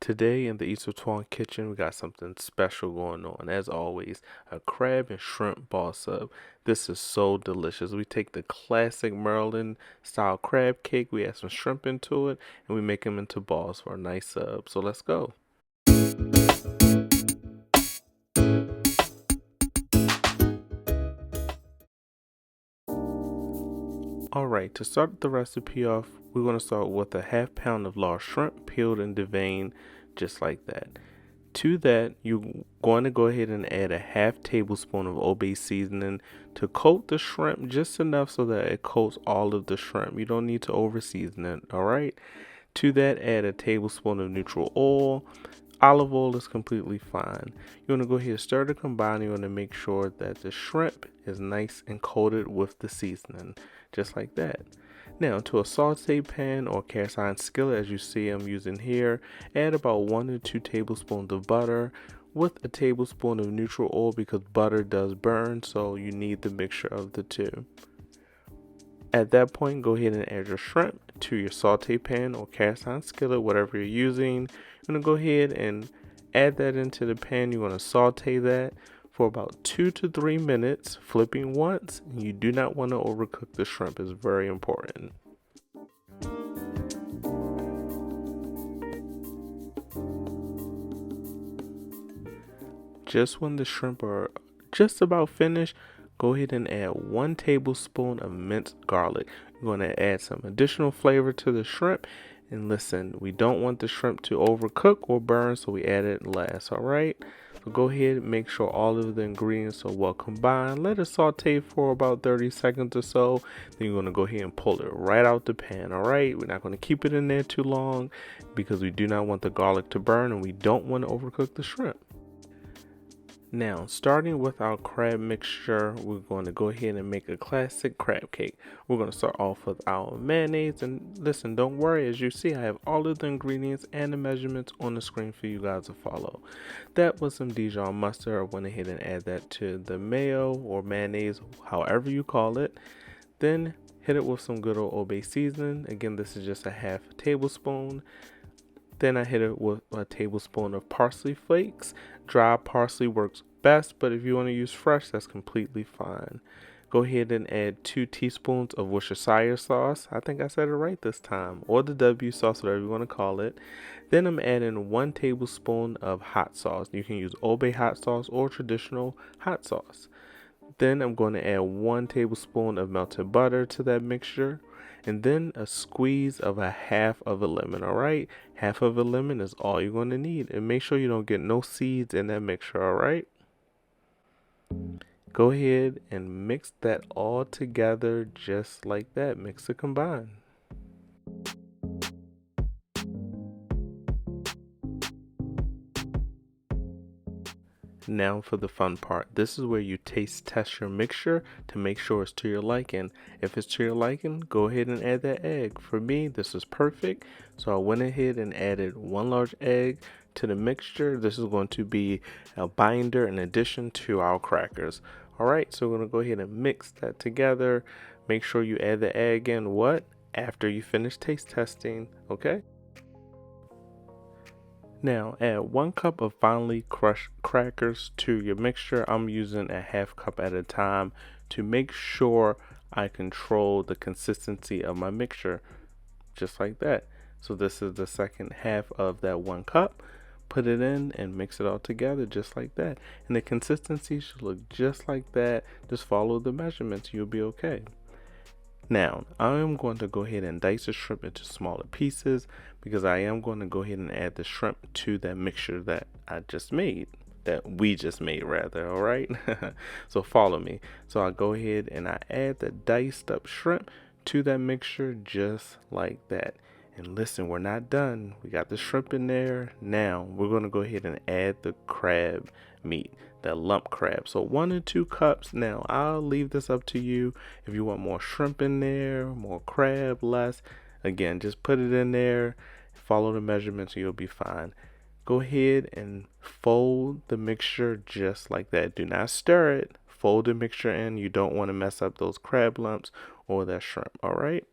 Today in the East of Twan kitchen, we got something special going on. As always, a crab and shrimp ball sub. This is so delicious. We take the classic Maryland style crab cake, we add some shrimp into it, and we make them into balls for a nice sub. So let's go. Alright, to start the recipe off, we're going to start with a half pound of large shrimp, peeled and deveined, just like that. To that, you're going to go ahead and add a half tablespoon of Old Bay seasoning to coat the shrimp just enough so that it coats all of the shrimp. You don't need to over season it, alright? To that, add a tablespoon of neutral oil. Olive oil is completely fine. You want to go ahead and stir to combine. You want to make sure that the shrimp is nice and coated with the seasoning, just like that. Now, to a saute pan or cast iron skillet, as you see I'm using here, add about 1 to 2 tablespoons of butter with a tablespoon of neutral oil because butter does burn, so you need the mixture of the two. At that point, go ahead and add your shrimp to your saute pan or cast iron skillet, whatever you're using. You're going to go ahead and add that into the pan. You're going to saute that for about 2 to 3 minutes, flipping once. You do not want to overcook the shrimp, it's very important. Just when the shrimp are just about finished, go ahead and add 1 tablespoon of minced garlic. You're going to add some additional flavor to the shrimp. And listen, we don't want the shrimp to overcook or burn, so we add it last, alright? So go ahead and make sure all of the ingredients are well combined. Let it saute for about 30 seconds or so. Then you're going to go ahead and pull it right out the pan, alright? We're not going to keep it in there too long because we do not want the garlic to burn and we don't want to overcook the shrimp. Now, starting with our crab mixture, we're going to go ahead and make a classic crab cake. We're going to start off with our mayonnaise, and listen, don't worry, as you see, I have all of the ingredients and the measurements on the screen for you guys to follow. That was some Dijon mustard. I went ahead and add that to the mayo or mayonnaise, however you call it. Then hit it with some good old Bay seasoning. Again, this is just a half tablespoon. Then I hit it with a tablespoon of parsley flakes. Dry parsley works best, but if you want to use fresh, that's completely fine. Go ahead and add 2 teaspoons of Worcestershire sauce. I think I said it right this time. Or the W sauce, whatever you want to call it. Then I'm adding 1 tablespoon of hot sauce. You can use Old Bay hot sauce or traditional hot sauce. Then I'm going to add 1 tablespoon of melted butter to that mixture. And then a squeeze of a half of a lemon, alright? Half of a lemon is all you're going to need. And make sure you don't get no seeds in that mixture, alright? Go ahead and mix that all together just like that. Mix it combine. Now for the fun part. This is where you taste test your mixture to make sure it's to your liking. If it's to your liking, go ahead and add that egg. For me, this is perfect. So I went ahead and added 1 large egg to the mixture. This is going to be a binder in addition to our crackers. Alright, so we're going to go ahead and mix that together. Make sure you add the egg in after you finish taste testing, okay? Now add 1 cup of finely crushed crackers to your mixture. I'm using a half cup at a time to make sure I control the consistency of my mixture, just like that. So this is the second half of that 1 cup. Put it in and mix it all together just like that. And the consistency should look just like that. Just follow the measurements, you'll be okay. Now, I am going to go ahead and dice the shrimp into smaller pieces because I am going to go ahead and add the shrimp to that mixture that I just made, that we just made rather, alright? So follow me. So I go ahead and I add the diced up shrimp to that mixture just like that. And listen, we're not done. We got the shrimp in there. Now, we're going to go ahead and add the crab meat, that lump crab. So 1 to 2 cups. Now, I'll leave this up to you. If you want more shrimp in there, more crab, less, again, just put it in there. Follow the measurements, you'll be fine. Go ahead and fold the mixture just like that. Do not stir it. Fold the mixture in. You don't want to mess up those crab lumps or that shrimp, all right?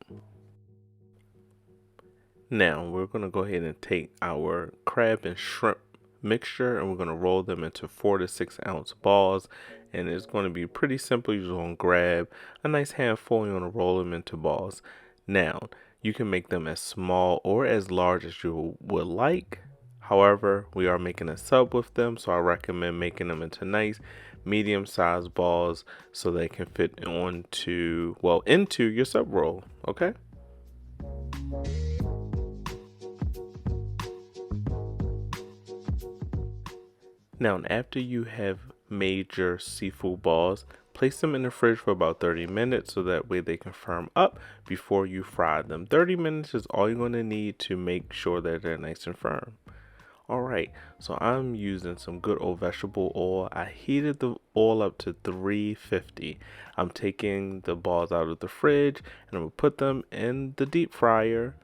Now we're going to go ahead and take our crab and shrimp mixture and we're going to roll them into 4 to 6 ounce balls, and it's going to be pretty simple. You're just going to grab a nice handful and you're going to roll them into balls. Now you can make them as small or as large as you would like. However, we are making a sub with them, so I recommend making them into nice medium-sized balls so they can fit into your sub roll. Okay. Now, after you have made your seafood balls, place them in the fridge for about 30 minutes so that way they can firm up before you fry them. 30 minutes is all you're going to need to make sure that they're nice and firm. Alright, so I'm using some good old vegetable oil. I heated the oil up to 350. I'm taking the balls out of the fridge and I'm going to put them in the deep fryer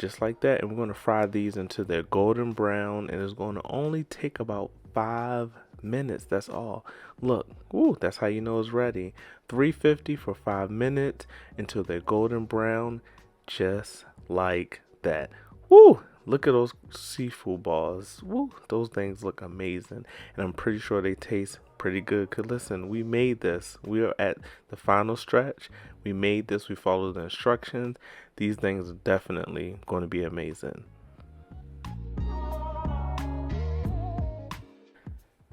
just like that, and we're going to fry these until they're golden brown, and it's going to only take about 5 minutes. That's all. Look, ooh, that's how you know it's ready. 350 for 5 minutes until they're golden brown, just like that. Woo! Look at those seafood balls. Woo! Those things look amazing, and I'm pretty sure they taste pretty good. Cause listen, we made this. We are at the final stretch. We made this. We followed the instructions. These things are definitely going to be amazing.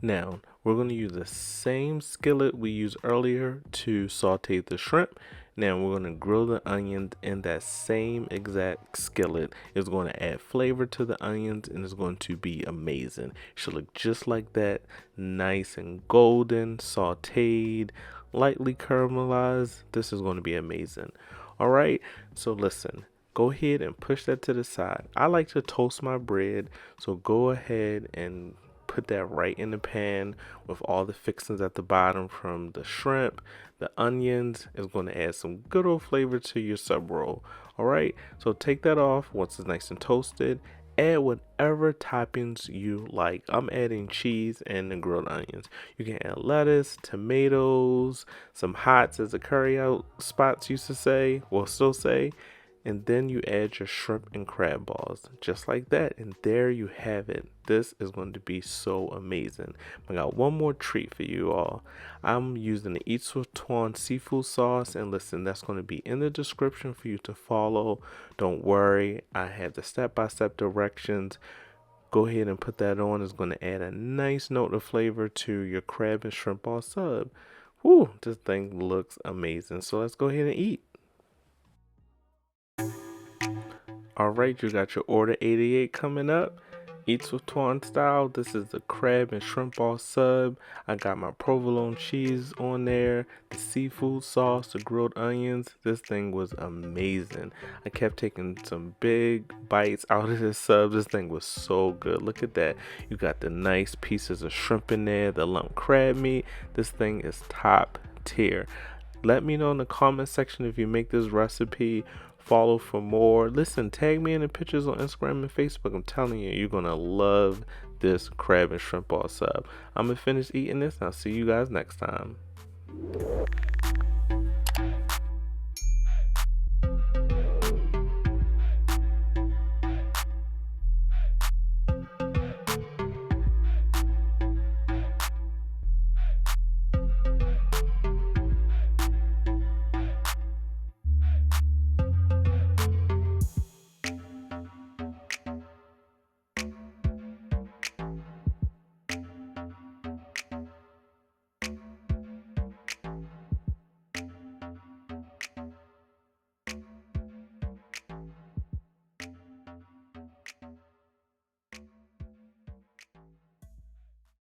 Now, we're going to use the same skillet we used earlier to saute the shrimp. Now, we're going to grill the onions in that same exact skillet. It's going to add flavor to the onions and it's going to be amazing. It should look just like that, nice and golden, sauteed, lightly caramelized. This is going to be amazing. All right, so listen. Go ahead and push that to the side. I like to toast my bread, so go ahead and put that right in the pan with all the fixings at the bottom from the shrimp. The onions is going to add some good old flavor to your sub roll. All right, so take that off once it's nice and toasted. Add whatever toppings you like. I'm adding cheese and the grilled onions. You can add lettuce, tomatoes, some hots, as the curry out spots used to say, or still say. And then you add your shrimp and crab balls, just like that. And there you have it. This is going to be so amazing. I got one more treat for you all. I'm using the Eat Swift seafood sauce. And listen, that's going to be in the description for you to follow. Don't worry, I have the step-by-step directions. Go ahead and put that on. It's going to add a nice note of flavor to your crab and shrimp ball sub. Whew, this thing looks amazing. So let's go ahead and eat. Alright, you got your order 88 coming up. Eats with Twan style. This is the crab and shrimp ball sub. I got my provolone cheese on there, the seafood sauce, the grilled onions. This thing was amazing. I kept taking some big bites out of this sub. This thing was so good. Look at that. You got the nice pieces of shrimp in there, the lump crab meat. This thing is top tier. Let me know in the comment section if you make this recipe. Follow for more. Listen, tag me in the pictures on Instagram and Facebook. I'm telling you, you're gonna love this crab and shrimp ball sub. I'm gonna finish eating this and I'll see you guys next time.